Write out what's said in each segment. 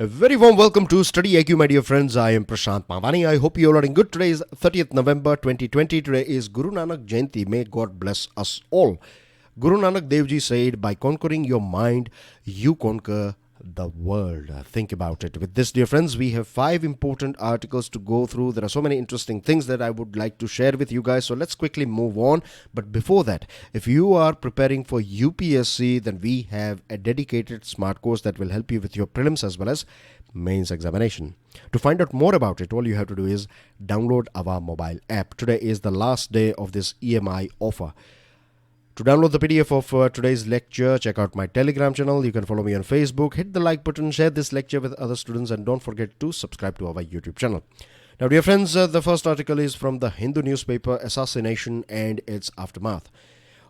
A very warm welcome to StudyIQ, my dear friends. I am Prashant Mavani. I hope you all are in good. Today is 30th November 2020. Today is Guru Nanak Jayanti. May God bless us all. Guru Nanak Dev Ji said, by conquering your mind, you conquer the world. Think about it. With this, dear friends, we have 5 important articles to go through. There are so many interesting things that I would like to share with you guys. So let's quickly move on. But before that, if you are preparing for UPSC, then we have a dedicated smart course that will help you with your prelims as well as mains examination. To find out more about it, all you have to do is download our mobile app. Today is the last day of this EMI offer. To download the PDF of today's lecture, check out my Telegram channel. You can follow me on Facebook. Hit the like button, share this lecture with other students, and don't forget to subscribe to our YouTube channel. Now, dear friends, the first article is from the Hindu newspaper, Assassination and Its Aftermath.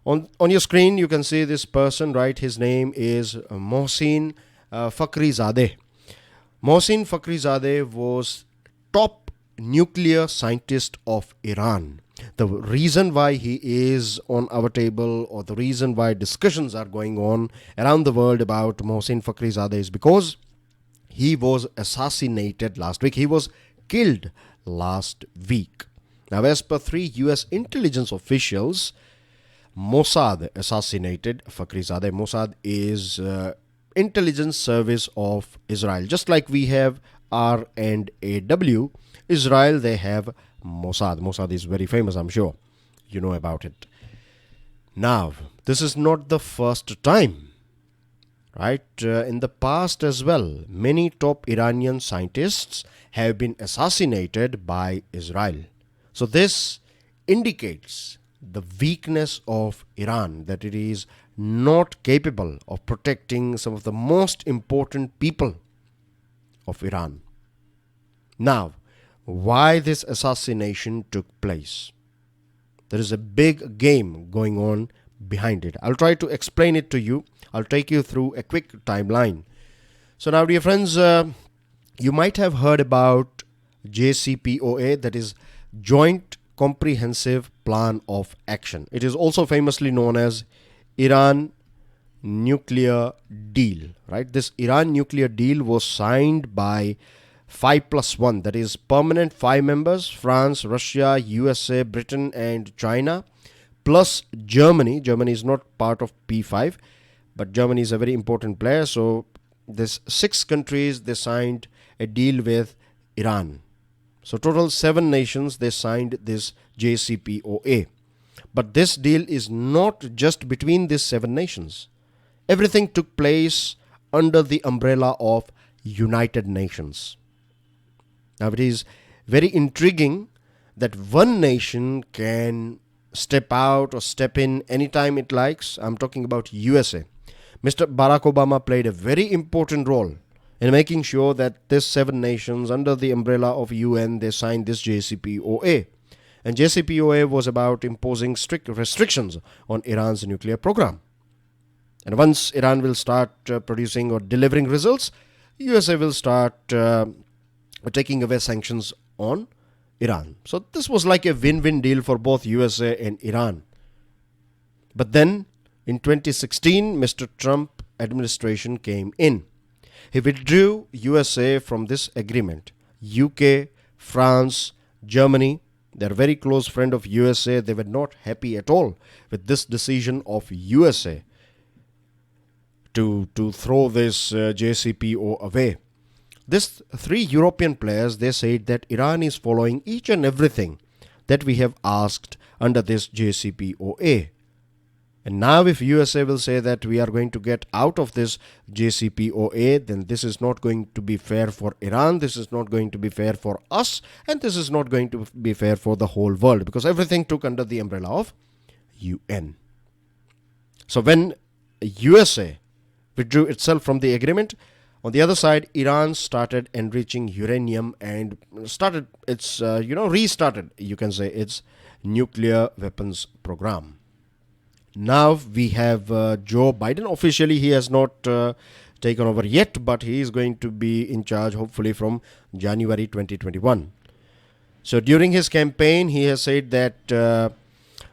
On your screen, you can see this person, right? His name is Mohsin Fakhrizadeh. Mohsin Fakhrizadeh was top nuclear scientist of Iran. The reason why he is on our table, or the reason why discussions are going on around the world about Mohsin Fakhrizadeh, is because he was assassinated last week. He was killed last week. Now, as per 3 US intelligence officials, Mossad assassinated Fakhrizadeh. Mossad is intelligence service of Israel. Just like we have R&AW, Israel, they have Mossad. Mossad is very famous, I'm sure. You know about it. Now, this is not the first time, right? In the past as well, many top Iranian scientists have been assassinated by Israel. So this indicates the weakness of Iran, that it is not capable of protecting some of the most important people of Iran. Now, why this assassination took place? There is a big game going on behind it. I'll try to explain it to you. I'll take you through a quick timeline. So now, dear friends, you might have heard about JCPOA, that is Joint Comprehensive Plan of Action. It is also famously known as Iran Nuclear Deal, right? This Iran Nuclear Deal was signed by 5+1, that is permanent 5 members: France, Russia, USA, Britain and China, plus Germany. Germany is not part of P5, but Germany is a very important player. So this 6 countries, they signed a deal with Iran. So total 7 nations, they signed this JCPOA. But this deal is not just between these 7 nations. Everything took place under the umbrella of United Nations. Now, it is very intriguing that one nation can step out or step in anytime it likes. I'm talking about USA. Mr. Barack Obama played a very important role in making sure that these 7 nations under the umbrella of UN, they signed this JCPOA. And JCPOA was about imposing strict restrictions on Iran's nuclear program. And once Iran will start producing or delivering results, USA will start taking away sanctions on Iran. So this was like a win-win deal for both USA and Iran. But then in 2016, Mr. Trump administration came in. He withdrew USA from this agreement. UK, France, Germany, they're very close friend of USA. They were not happy at all with this decision of USA to throw this JCPOA away. These 3 European players, they said that Iran is following each and everything that we have asked under this JCPOA. And now if USA will say that we are going to get out of this JCPOA, then this is not going to be fair for Iran, this is not going to be fair for us, and this is not going to be fair for the whole world, because everything took under the umbrella of UN. So when USA withdrew itself from the agreement, on the other side, Iran started enriching uranium and started its, restarted, you can say, its nuclear weapons program. Now we have Joe Biden. Officially, he has not taken over yet, but he is going to be in charge hopefully from January 2021. So during his campaign, he has said that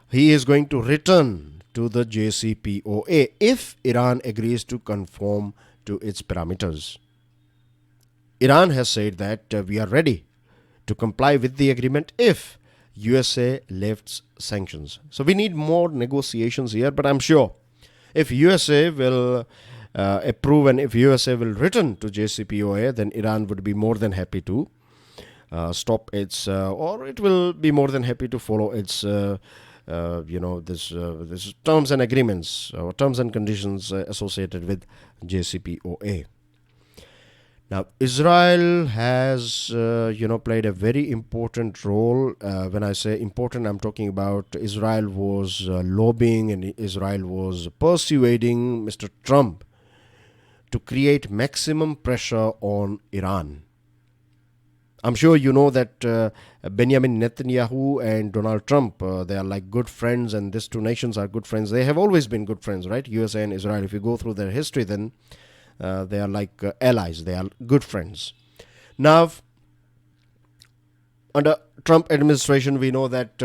he is going to return to the JCPOA if Iran agrees to conform to its parameters. Iran has said that we are ready to comply with the agreement if USA lifts sanctions. So we need more negotiations here, but I'm sure if USA will approve and if USA will return to JCPOA, then Iran would be more than happy to stop its, or it will be more than happy to follow its, this terms and agreements or terms and conditions associated with JCPOA. Now, Israel has, played a very important role. When I say important, I'm talking about Israel was lobbying and Israel was persuading Mr. Trump to create maximum pressure on Iran. I'm sure you know that Benjamin Netanyahu and Donald Trump, they are like good friends, and these two nations are good friends. They have always been good friends, right? USA and Israel. If you go through their history, then they are like allies. They are good friends. Now, under Trump administration, we know that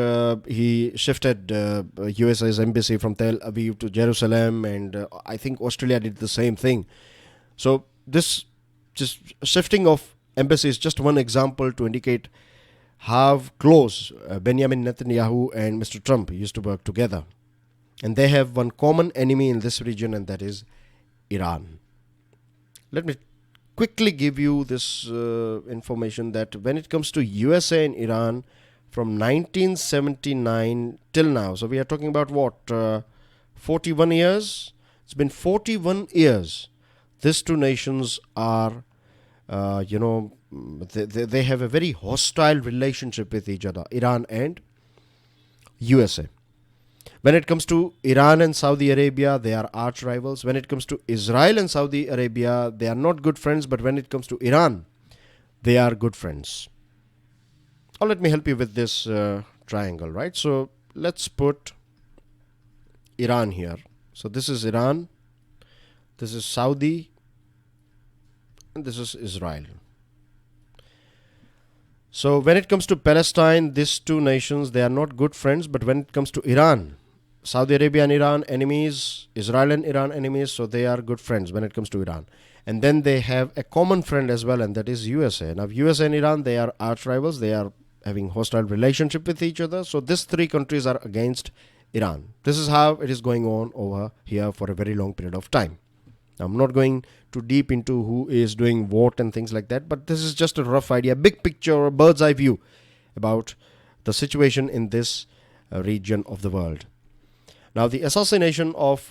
he shifted USA's embassy from Tel Aviv to Jerusalem, and I think Australia did the same thing. So this just shifting of embassy is just one example to indicate how close Benjamin Netanyahu and Mr. Trump used to work together. And they have one common enemy in this region, and that is Iran. Let me quickly give you this information that when it comes to USA and Iran from 1979 till now, so we are talking about what, 41 years? It's been 41 years. These two nations are, they have a very hostile relationship with each other, Iran and USA. When it comes to Iran and Saudi Arabia, they are arch rivals. When it comes to Israel and Saudi Arabia, they are not good friends. But when it comes to Iran, they are good friends. Or let me help you with this triangle, right? So let's put Iran here. So this is Iran, this is Saudi, and this is Israel. So when it comes to Palestine, these two nations, they are not good friends. But when it comes to Iran, Saudi Arabia and Iran enemies, Israel and Iran enemies, so they are good friends when it comes to Iran. And then they have a common friend as well, and that is USA. Now USA and Iran, they are arch rivals. They are having hostile relationship with each other. So these three countries are against Iran. This is how it is going on over here for a very long period of time. Now, I'm not going too deep into who is doing what and things like that, but this is just a rough idea, big picture, a bird's eye view about the situation in this region of the world. Now, the assassination of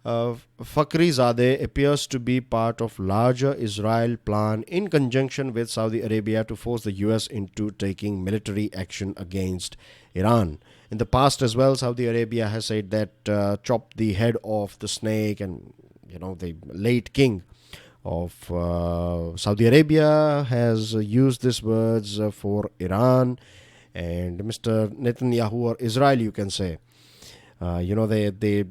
Fakhrizadeh appears to be part of larger Israel plan in conjunction with Saudi Arabia to force the US into taking military action against Iran. In the past as well, Saudi Arabia has said that chop the head off the snake, and the late king of Saudi Arabia has used these words for Iran, and Mr. Netanyahu, or Israel you can say, they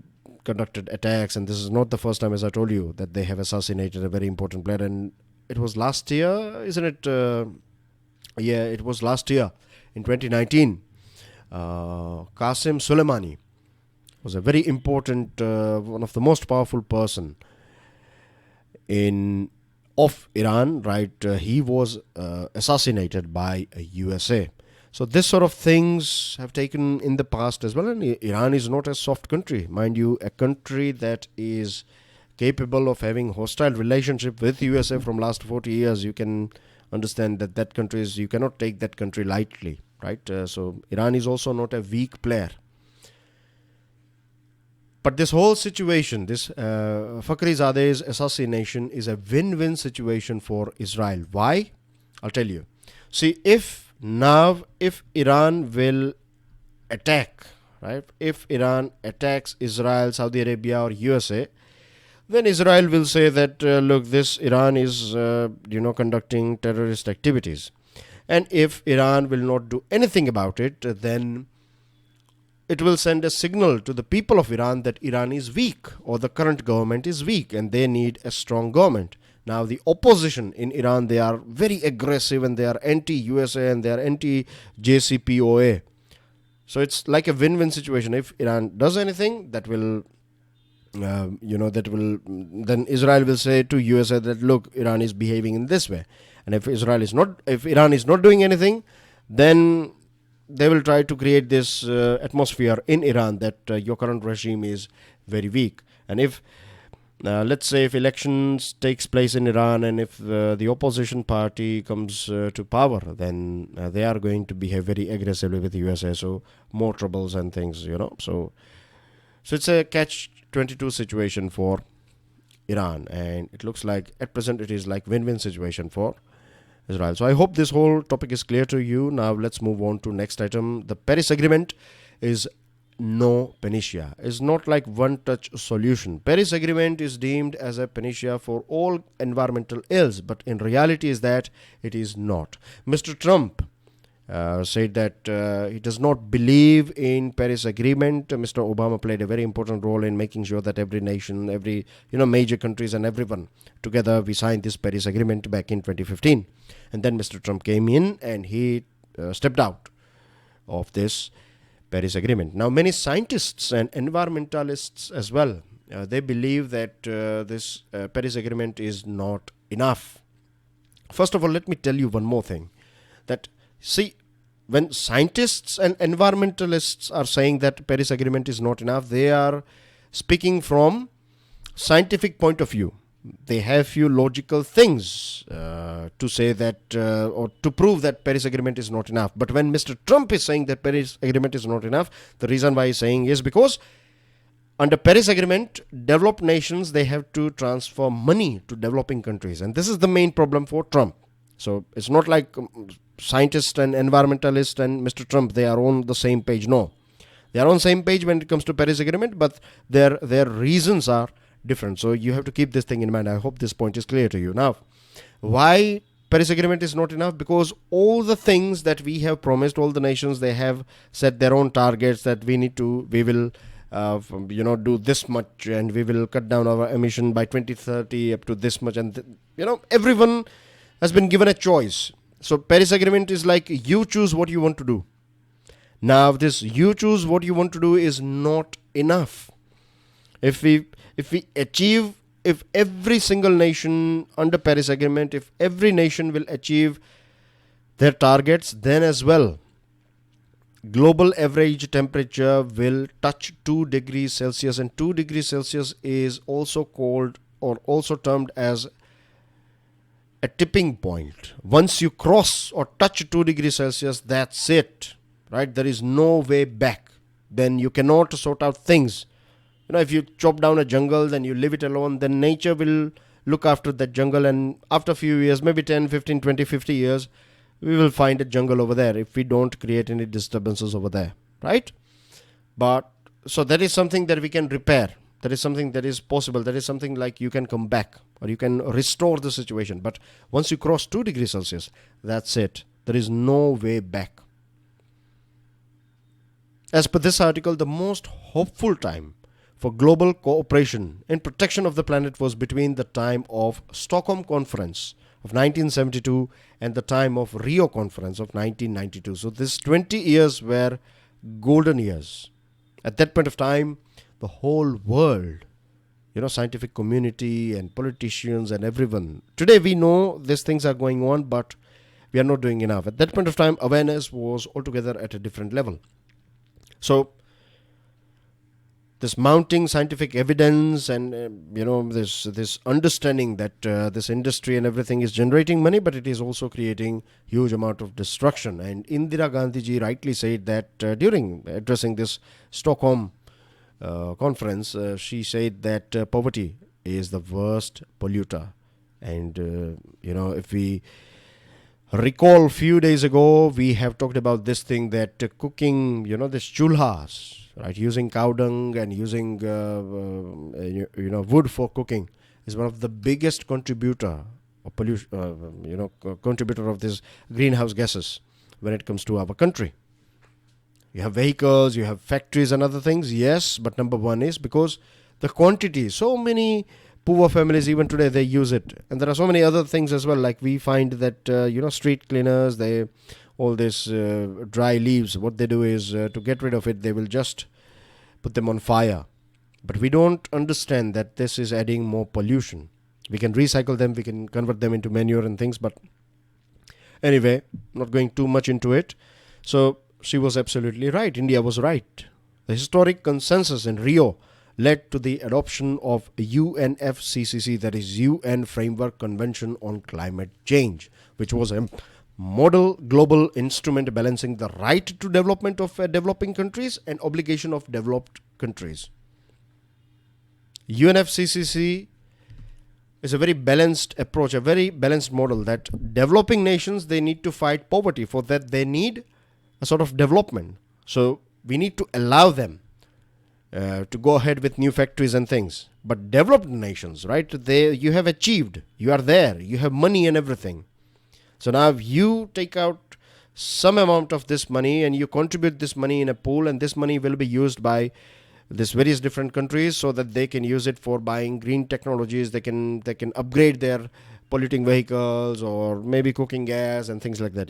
conducted attacks, and this is not the first time, as I told you, that they have assassinated a very important player. And it was last year, isn't it? It was last year in 2019. Qasem Soleimani was a very important, one of the most powerful person of Iran, right? He was assassinated by USA. So this sort of things have taken in the past as well. And Iran is not a soft country. Mind you, a country that is capable of having hostile relationship with USA from last 40 years, you can understand that country is, you cannot take that country lightly, right? So Iran is also not a weak player. But this whole situation, this Fakhrizadeh's assassination is a win-win situation for Israel. Why? I'll tell you. See, if Iran will attack, right? If Iran attacks Israel, Saudi Arabia, or USA, then Israel will say that, look, this Iran is, conducting terrorist activities. And if Iran will not do anything about it, then it will send a signal to the people of Iran that Iran is weak, or the current government is weak, and they need a strong government. Now, the opposition in Iran, they are very aggressive, and they are anti-USA, and they are anti-JCPOA. So it's like a win-win situation. If Iran does anything, that will that will then Israel will say to USA that look, Iran is behaving in this way, and if Iran is not doing anything, then they will try to create this atmosphere in Iran that your current regime is very weak. And if let's say if elections takes place in Iran, and if the opposition party comes to power, then they are going to behave very aggressively with the USA, so more troubles and things, so it's a catch-22 situation for Iran, and it looks like at present it is like win-win situation for Israel. So I hope this whole topic is clear to you. Now let's move on to next item. The Paris Agreement is no panacea. It's not like one-touch solution. Paris Agreement is deemed as a panacea for all environmental ills, but in reality is that it is not. Mr. Trump said that he does not believe in Paris Agreement. Mr. Obama played a very important role in making sure that every nation, every major countries and everyone together we signed this Paris Agreement back in 2015. And then Mr. Trump came in and he stepped out of this Paris Agreement. Now many scientists and environmentalists as well, they believe that this Paris Agreement is not enough. First of all, let me tell you one more thing, that see, when scientists and environmentalists are saying that Paris Agreement is not enough, they are speaking from scientific point of view. They have few logical things to say that or to prove that Paris Agreement is not enough. But when Mr. Trump is saying that Paris Agreement is not enough, the reason why he's saying is because under Paris Agreement, developed nations, they have to transfer money to developing countries. And this is the main problem for Trump. So it's not like scientists and environmentalists and Mr. Trump, they are on the same page. No, they are on the same page when it comes to Paris Agreement, but their reasons are different. So you have to keep this thing in mind. I hope this point is clear to you. Now, why Paris Agreement is not enough? Because all the things that we have promised, all the nations, they have set their own targets that we will do this much, and we will cut down our emission by 2030 up to this much, and everyone has been given a choice. So Paris Agreement is like you choose what you want to do. Now this you choose what you want to do is not enough. If every single nation under Paris Agreement, if every nation will achieve their targets, then as well global average temperature will touch 2 degrees Celsius, and 2 degrees Celsius is also called or also termed as a tipping point. Once you cross or touch 2 degrees Celsius, that's it, right? There is no way back. Then you cannot sort out things. If you chop down a jungle, then you leave it alone, then nature will look after that jungle, and after a few years, maybe 10, 15, 20, 50 years, we will find a jungle over there if we don't create any disturbances over there, right? But so that is something that we can repair. That is something that is possible. That is something like you can come back or you can restore the situation. But once you cross 2 degrees Celsius, that's it. There is no way back. As per this article, the most hopeful time for global cooperation in protection of the planet was between the time of Stockholm Conference of 1972 and the time of Rio Conference of 1992. So these 20 years were golden years. At that point of time, the whole world, scientific community and politicians and everyone. Today we know these things are going on, but we are not doing enough. At that point of time, awareness was altogether at a different level. So this mounting scientific evidence and this understanding that this industry and everything is generating money, but it is also creating huge amount of destruction. And Indira Gandhi ji rightly said that during addressing this Stockholm conference, she said that poverty is the worst polluter. And if we recall few days ago, we have talked about this thing that cooking, this chulhas, right, using cow dung and using wood for cooking is one of the biggest contributor of pollution, contributor of these greenhouse gases when it comes to our country. You have vehicles, you have factories and other things, yes, but number one is because the quantity, so many poor families even today they use it, and there are so many other things as well, like we find that street cleaners, they all this dry leaves, what they do is to get rid of it, they will just put them on fire, But we don't understand that this is adding more pollution. We can recycle them, we can convert them into manure and things, but anyway, not going too much into it. So she was absolutely right. India was right. The historic consensus in Rio led to the adoption of UNFCCC, that is UN Framework Convention on Climate Change, which was a model global instrument balancing the right to development of developing countries and obligation of developed countries. UNFCCC is a very balanced approach, a very balanced model that developing nations, they need to fight poverty. For that, they need a sort of development. So we need to allow them to go ahead with new factories and things. But developed nations, right, you have achieved, you are there, you have money and everything. So now if you take out some amount of this money and you contribute this money in a pool, and this money will be used by these various different countries so that they can use it for buying green technologies, they can upgrade their polluting vehicles or maybe cooking gas and things like that,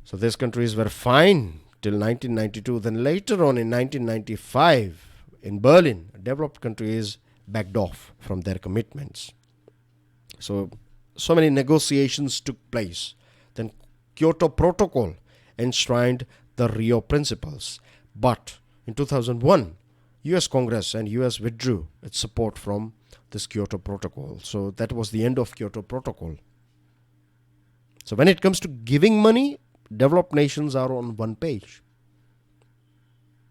So these countries were fine till 1992. Then later on in 1995 in Berlin, developed countries backed off from their commitments. So many negotiations took place. Then Kyoto Protocol enshrined the Rio Principles. But in 2001, US Congress and US withdrew its support from this Kyoto Protocol. So that was the end of Kyoto Protocol. So when it comes to giving money, developed nations are on one page.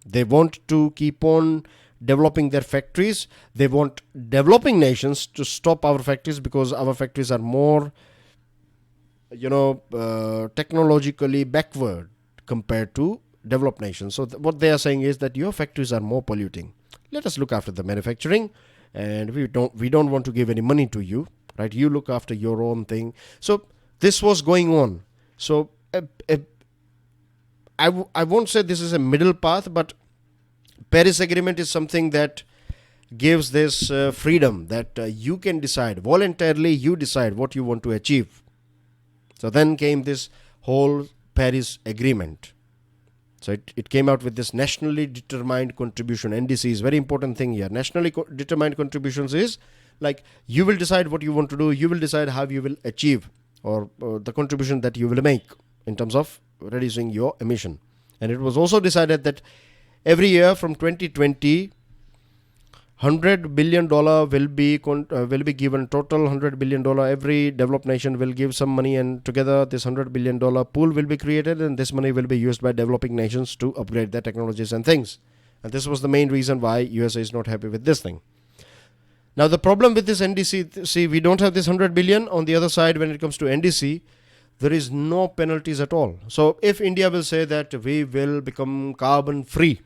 They want to keep on developing their factories. They want developing nations to stop our factories because our factories are more, technologically backward compared to developed nations. So what they are saying is that your factories are more polluting. Let us look after the manufacturing, and we don't want to give any money to you, right? You look after your own thing. So this was going on. So I won't say this is a middle path, but Paris Agreement is something that gives this freedom that you can decide voluntarily. You decide what you want to achieve. So then came this whole Paris Agreement. So it came out with this nationally determined contribution. NDC is very important thing here. Nationally determined contributions is like you will decide what you want to do. You will decide how you will achieve or the contribution that you will make in terms of reducing your emission. And it was also decided that every year from 2020, $100 billion will be given. Total $100 billion. Every developed nation will give some money, and together this $100 billion pool will be created, and this money will be used by developing nations to upgrade their technologies and things. And this was the main reason why USA is not happy with this thing. Now the problem with this NDC, see, we don't have this 100 billion. On the other side, when it comes to NDC, there is no penalties at all. So if India will say that we will become carbon free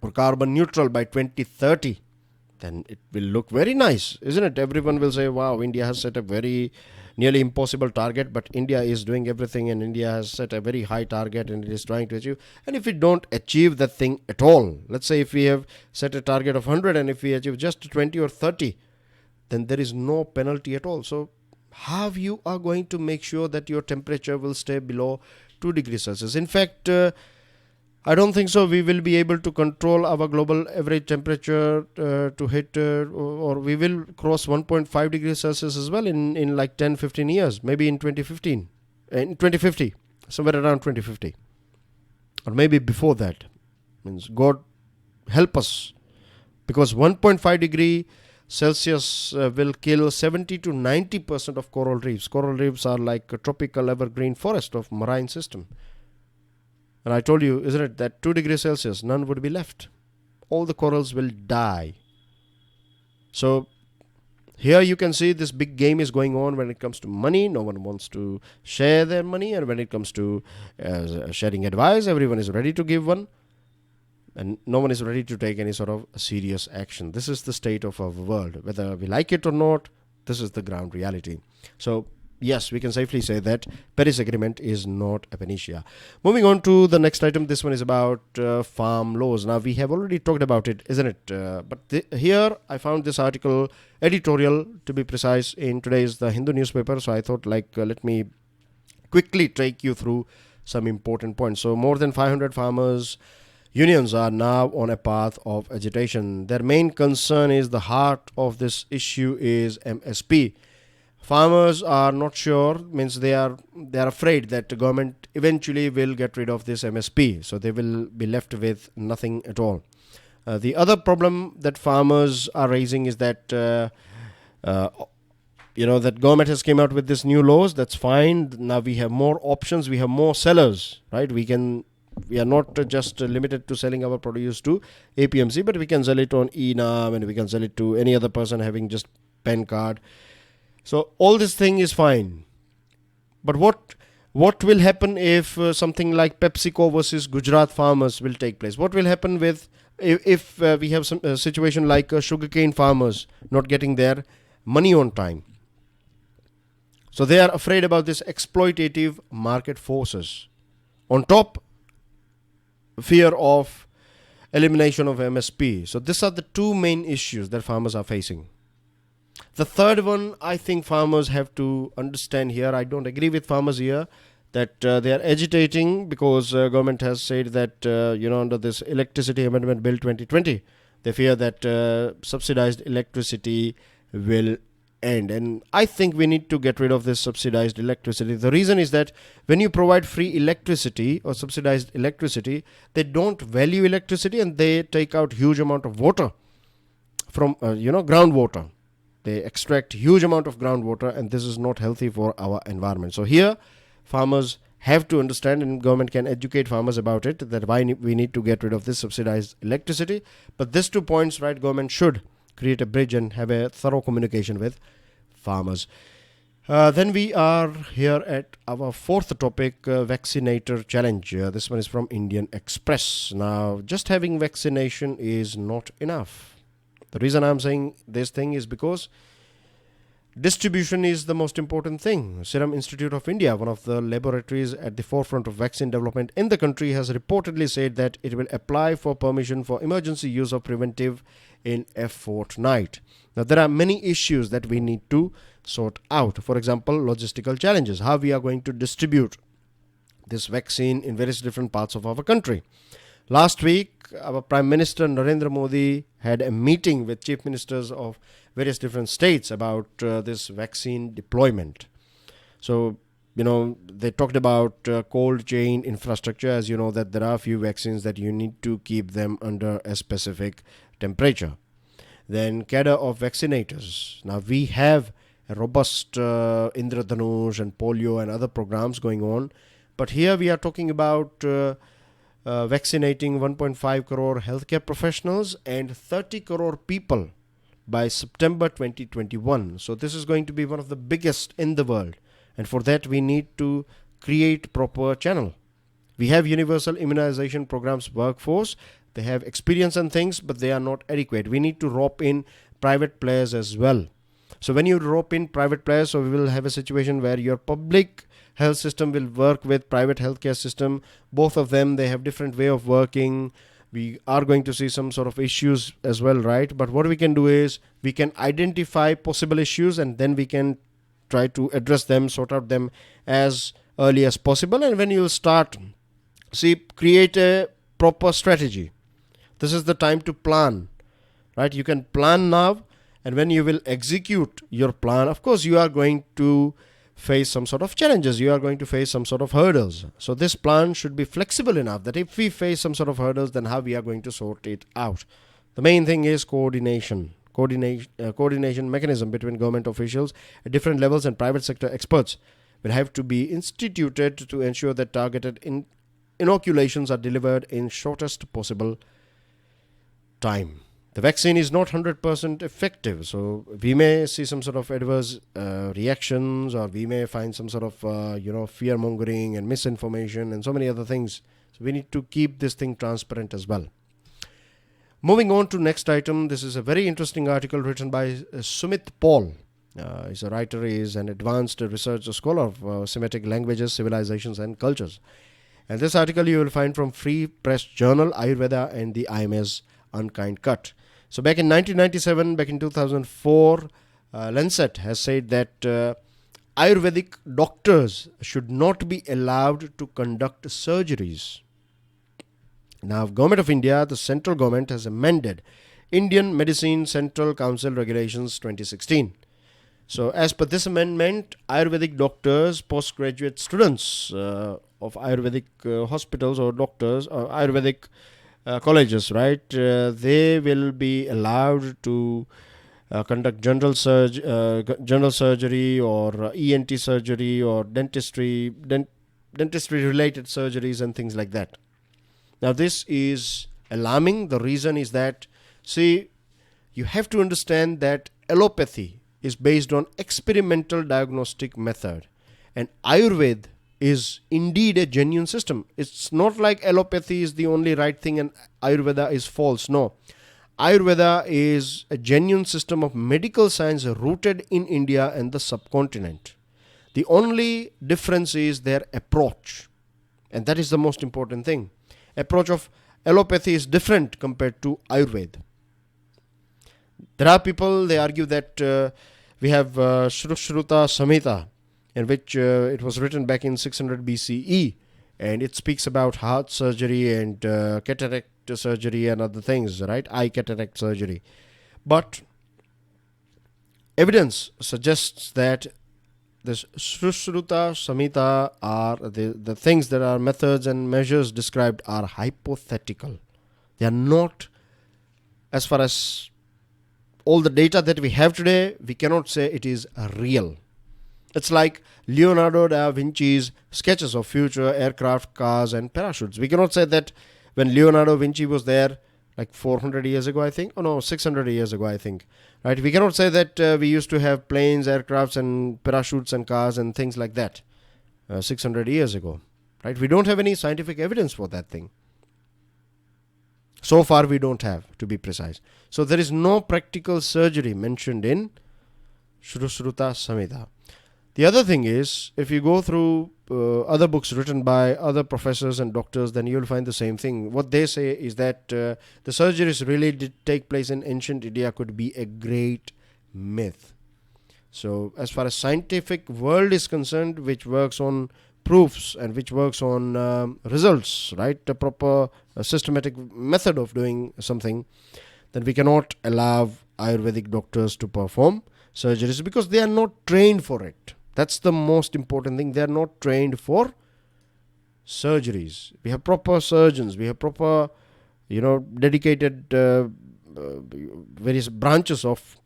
or carbon neutral by 2030, then it will look very nice, isn't it? Everyone will say, wow, India has set a very nearly impossible target, but India is doing everything, and India has set a very high target and it is trying to achieve. And if we don't achieve that thing at all, let's say if we have set a target of 100 and if we achieve just 20 or 30, then there is no penalty at all. So how you are going to make sure that your temperature will stay below 2 degrees Celsius? In fact, I don't think so. We will be able to control our global average temperature to hit or we will cross 1.5 degrees Celsius as well in like 10-15 years, maybe in 2050, somewhere around 2050, or maybe before that. Means God help us, because 1.5 degree Celsius will kill 70 to 90% of coral reefs. Coral reefs are like a tropical evergreen forest of marine system. And I told you, isn't it, that 2 degrees Celsius, none would be left. All the corals will die. So here you can see this big game is going on when it comes to money. No one wants to share their money. And when it comes to sharing advice, everyone is ready to give one. And no one is ready to take any sort of serious action. This is the state of our world. Whether we like it or not, this is the ground reality. So yes, we can safely say that Paris Agreement is not a panacea. Moving on to the next item. This one is about farm laws. Now, we have already talked about it, isn't it? But here I found this article, editorial to be precise, in today's The Hindu newspaper. So I thought let me quickly take you through some important points. So more than 500 farmers Unions are now on a path of agitation. Their main concern is the heart of this issue is MSP. Farmers are not sure, means they are afraid that the government eventually will get rid of this MSP, so they will be left with nothing at all. The other problem that farmers are raising is that uh, that government has came out with this new laws. That's fine. Now we have more options. We have more sellers, right? We are not just limited to selling our produce to APMC, but we can sell it on ENAM and we can sell it to any other person having just PAN card. So all this thing is fine. But what will happen if something like PepsiCo versus Gujarat farmers will take place? What will happen with if we have some situation like sugarcane farmers not getting their money on time? So they are afraid about this exploitative market forces. On top, fear of elimination of MSP. So these are the two main issues that farmers are facing. The third one, I think farmers have to understand here. I don't agree with farmers here that they are agitating because government has said that under this Electricity Amendment Bill 2020, they fear that subsidized electricity will end. And I think we need to get rid of this subsidized electricity. The reason is that when you provide free electricity or subsidized electricity, they don't value electricity and they take out huge amount of water from groundwater. They extract huge amount of groundwater, and this is not healthy for our environment. So here farmers have to understand, and government can educate farmers about it, that why we need to get rid of this subsidized electricity. But these 2 points, right, government should create a bridge and have a thorough communication with farmers. Then we are here at our fourth topic, vaccinator challenge. This one is from Indian Express. Now, just having vaccination is not enough. The reason I'm saying this thing is because distribution is the most important thing. Serum Institute of India, one of the laboratories at the forefront of vaccine development in the country, has reportedly said that it will apply for permission for emergency use of preventive in a fortnight. Now, there are many issues that we need to sort out. For example, logistical challenges, how we are going to distribute this vaccine in various different parts of our country. Last week, our Prime Minister Narendra Modi had a meeting with chief ministers of various different states about this vaccine deployment. So, they talked about cold chain infrastructure. As you know, that there are a few vaccines that you need to keep them under a specific temperature. Then cadre of vaccinators. Now, we have a robust Indradhanush and polio and other programs going on. But here we are talking about vaccinating 1.5 crore healthcare professionals and 30 crore people by September 2021. So this is going to be one of the biggest in the world. And for that, we need to create proper channel. We have universal immunization programs workforce. They have experience and things, but they are not adequate. We need to rope in private players as well. So when you rope in private players, so we will have a situation where your public health system will work with private healthcare system. Both of them, they have different way of working. We are going to see some sort of issues as well, right? But what we can do is we can identify possible issues and then we can try to address them, sort out them as early as possible. And when you start, create a proper strategy. This is the time to plan, right? You can plan now, and when you will execute your plan, of course, you are going to face some sort of challenges. You are going to face some sort of hurdles. So this plan should be flexible enough that if we face some sort of hurdles, then how we are going to sort it out. The main thing is coordination mechanism between government officials at different levels and private sector experts will have to be instituted to ensure that targeted inoculations are delivered in shortest possible time. The vaccine is not 100% effective, so we may see some sort of adverse reactions, or we may find some sort of fear mongering and misinformation and so many other things. So we need to keep this thing transparent as well. Moving on to next item, this is a very interesting article written by Sumit Paul. He's a writer, he is an advanced research scholar of Semitic languages, civilizations and cultures. And this article you will find from Free Press Journal, Ayurveda and the IMS Unkind Cut. So back in 1997, back in 2004, Lancet has said that Ayurvedic doctors should not be allowed to conduct surgeries. Now, Government of India, the central government has amended Indian Medicine Central Council Regulations 2016. So, as per this amendment, Ayurvedic doctors, postgraduate students of Ayurvedic hospitals or doctors or Ayurvedic colleges, right? They will be allowed to conduct general surgery or ENT surgery or dentistry related surgeries and things like that. Now, this is alarming. The reason is that, see, you have to understand that allopathy is based on experimental diagnostic method, and Ayurveda is indeed a genuine system. It's not like allopathy is the only right thing and Ayurveda is false. No. Ayurveda is a genuine system of medical science rooted in India and the subcontinent. The only difference is their approach, and that is the most important thing. Approach of allopathy is different compared to Ayurveda. There are people, they argue that we have Shruta Samhita, in which it was written back in 600 BCE, and it speaks about heart surgery and cataract surgery and other things, right? Eye cataract surgery. But evidence suggests that this Shruta Samhita are the things that are methods and measures described are hypothetical. They are not, as far as all the data that we have today, we cannot say it is real. It's like Leonardo da Vinci's sketches of future aircraft, cars and parachutes. We cannot say that when Leonardo da Vinci was there like 400 years ago, I think. Oh no, 600 years ago, I think. Right? We cannot say that we used to have planes, aircrafts and parachutes and cars and things like that 600 years ago. Right? We don't have any scientific evidence for that thing. So far we don't have, to be precise. So there is no practical surgery mentioned in Shruta Samhita. The other thing is, if you go through other books written by other professors and doctors, then you'll find the same thing. What they say is that the surgeries really did take place in ancient India could be a great myth. So as far as scientific world is concerned, which works on proofs and which works on results, right, a proper systematic method of doing something, then we cannot allow Ayurvedic doctors to perform surgeries because they are not trained for it. That's the most important thing. They are not trained for surgeries. We have proper surgeons. We have proper, dedicated various branches of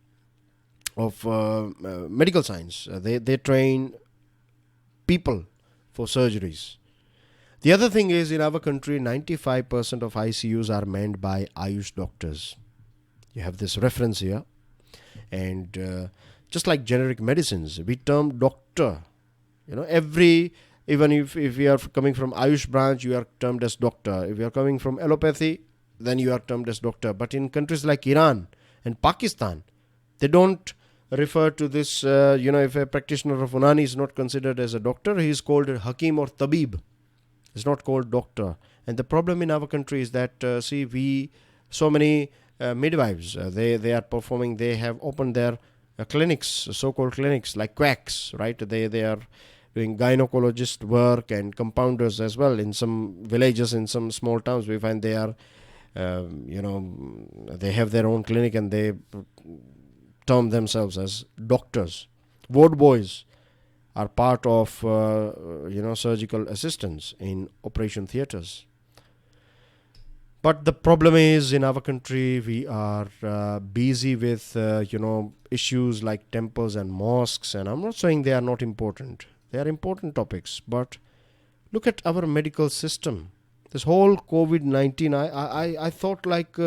medical science. They train people for surgeries. The other thing is, in our country, 95% of ICUs are manned by Ayush doctors. You have this reference here. And just like generic medicines, we term doctor. Even if you are coming from Ayush branch, you are termed as doctor. If you are coming from allopathy, then you are termed as doctor. But in countries like Iran and Pakistan, they don't refer to this, if a practitioner of Unani is not considered as a doctor, he is called Hakim or Tabib. It's not called doctor. And the problem in our country is that, so many midwives, they are performing, they have opened their clinics, so-called clinics, like quacks, right? They are doing gynecologist work and compounders as well. In some villages, in some small towns, we find they are, they have their own clinic and they term themselves as doctors. Ward boys are part of, surgical assistants in operation theaters. But the problem is, in our country, we are busy with, issues like temples and mosques. And I'm not saying they are not important. They are important topics. But look at our medical system. This whole COVID-19, I thought like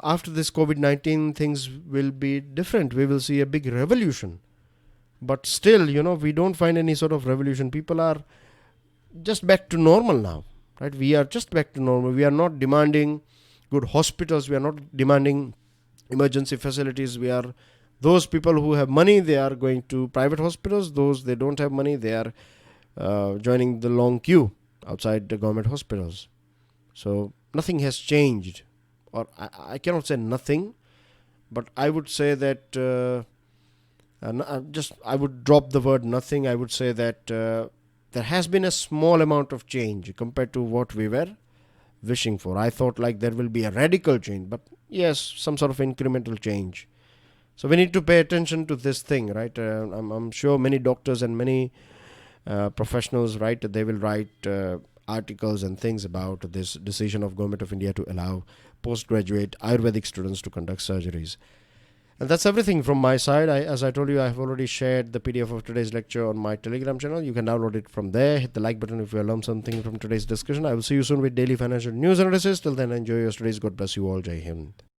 after this COVID-19, things will be different. We will see a big revolution. But still, we don't find any sort of revolution. People are just back to normal now. Right? We are just back to normal. We are not demanding good hospitals. We are not demanding emergency facilities. We are those people who have money, they are going to private hospitals. Those they don't have money, they are joining the long queue outside the government hospitals. So nothing has changed. Or I cannot say nothing, but I would say that I would drop the word nothing. I would say that there has been a small amount of change compared to what we were wishing for. I thought like there will be a radical change, but yes, some sort of incremental change. So we need to pay attention to this thing, right? I'm sure many doctors and many professionals, right, they will write articles and things about this decision of Government of India to allow postgraduate Ayurvedic students to conduct surgeries. And that's everything from my side. As I told you, I have already shared the PDF of today's lecture on my Telegram channel. You can download it from there. Hit the like button if you learned something from today's discussion. I will see you soon with daily financial news analysis. Till then, enjoy your studies. God bless you all. Jai Hind.